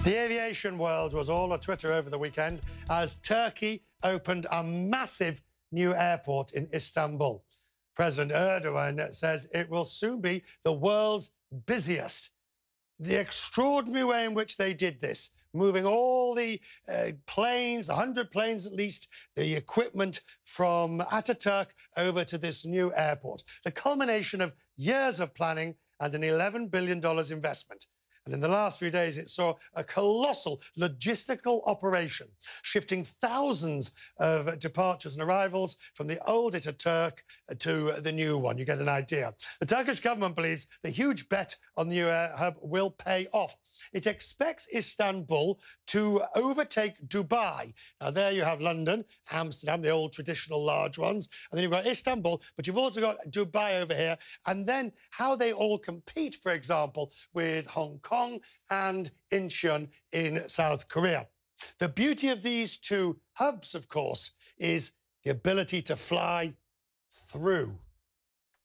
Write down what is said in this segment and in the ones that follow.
The aviation world was all on Twitter over the weekend as Turkey opened a massive new airport in Istanbul. President Erdogan says it will soon be the world's busiest. The extraordinary way in which they did this, moving all the planes, 100 planes at least, the equipment from Ataturk over to this new airport. The culmination of years of planning and an $11 billion investment. And in the last few days, it saw a colossal logistical operation, shifting thousands of departures and arrivals from the old Ataturk to the new one. You get an idea. The Turkish government believes the huge bet on the new air hub will pay off. It expects Istanbul to overtake Dubai. Now, there you have London, Amsterdam, the old traditional large ones, and then you've got Istanbul, but you've also got Dubai over here, and then how they all compete, for example, with Hong Kong and Incheon in South Korea. The beauty of these two hubs, of course, is the ability to fly through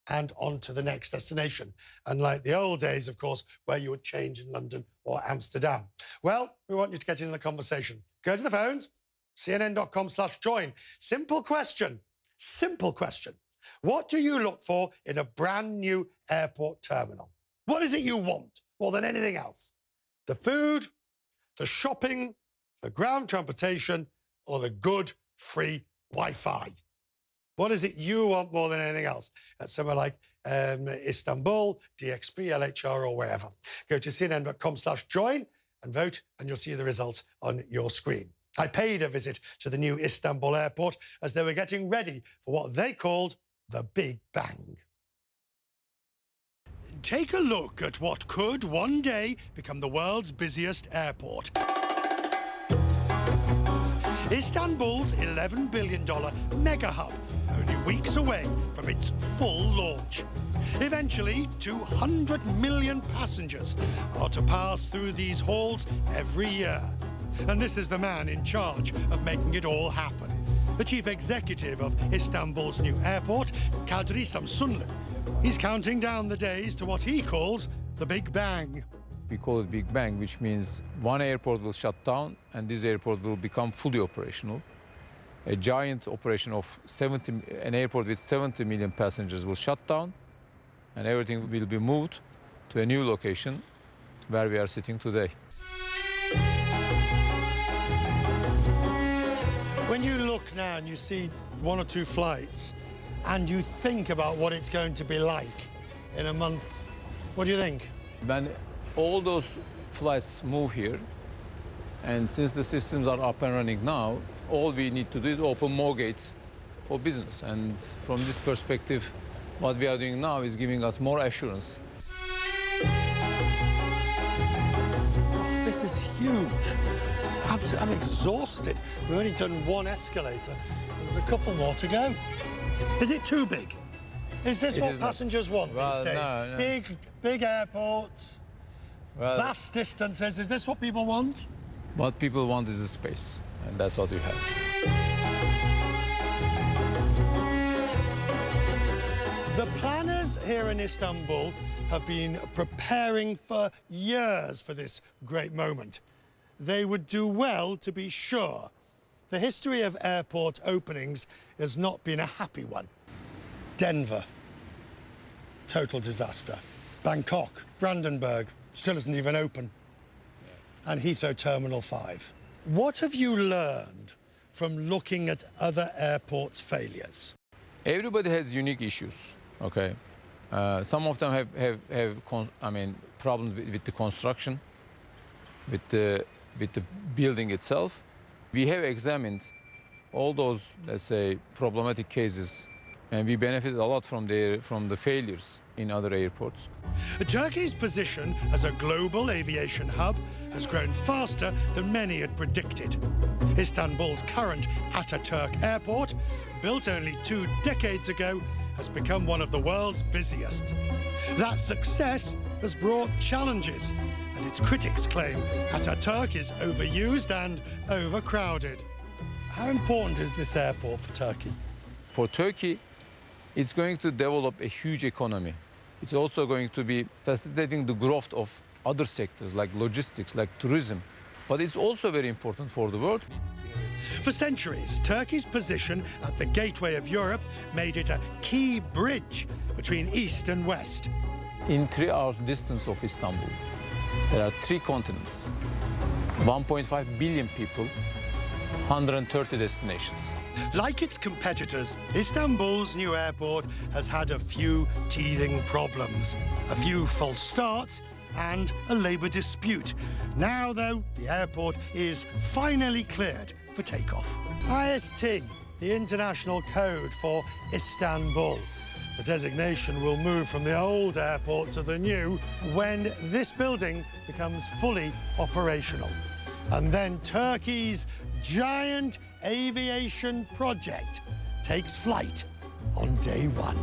and on to the next destination, unlike the old days, of course, where you would change in London or Amsterdam. Well, we want you to get in the conversation. Go to the phones, cnn.com/join. Simple question. What do you look for in a brand new airport terminal? What is it you want more than anything else? The food, the shopping, the ground transportation, or the good free Wi-Fi? What is it you want more than anything else at somewhere like Istanbul, DXB, LHR, or wherever? Go to cnn.com/join and vote, and you'll see the results on your screen. I paid a visit to the new Istanbul airport as they were getting ready for what they called the Big Bang. Take a look at what could one day become the world's busiest airport. Istanbul's $11 billion mega hub, only weeks away from its full launch. Eventually, 200 million passengers are to pass through these halls every year. And this is the man in charge of making it all happen. The chief executive of Istanbul's new airport, Kadri Samsunlu. He's counting down the days to what he calls the Big Bang. We call it Big Bang, which means one airport will shut down and this airport will become fully operational. A giant operation of an airport with 70 million passengers will shut down and everything will be moved to a new location where we are sitting today. When you look now and you see one or two flights and you think about what it's going to be like in a month, what do you think? When all those flights move here, and since the systems are up and running now, all we need to do is open more gates for business. And from this perspective, what we are doing now is giving us more assurance. This is huge. I'm exhausted. We've only done one escalator. There's a couple more to go. Is it too big? Is this what passengers want these days? No. Big airports, vast distances. Is this what people want? What people want is a space, and that's what we have. The planners here in Istanbul have been preparing for years for this great moment. They would do well to be sure. The history of airport openings has not been a happy one. Denver, total disaster. Bangkok, Brandenburg, still isn't even open. And Heathrow Terminal 5. What have you learned from looking at other airports' failures? Everybody has unique issues, okay? Some of them have problems with the construction, with the building itself. We have examined all those, let's say, problematic cases, and we benefited a lot from the failures in other airports. Turkey's position as a global aviation hub has grown faster than many had predicted. Istanbul's current Ataturk airport, built only 2 decades ago, has become one of the world's busiest. That success has brought challenges, and its critics claim Ataturk is overused and overcrowded. How important is this airport for Turkey? For Turkey, it's going to develop a huge economy. It's also going to be facilitating the growth of other sectors like logistics, like tourism. but it's also very important for the world. For centuries, Turkey's position at the gateway of Europe made it a key bridge between East and West. In 3 hours distance of Istanbul, there are 3 continents, 1.5 billion people, 130 destinations. Like its competitors, Istanbul's new airport has had a few teething problems, a few false starts and a labour dispute. Now, though, the airport is finally cleared for takeoff. IST, the international code for Istanbul. The designation will move from the old airport to the new when this building becomes fully operational. And then Turkey's giant aviation project takes flight on day 1.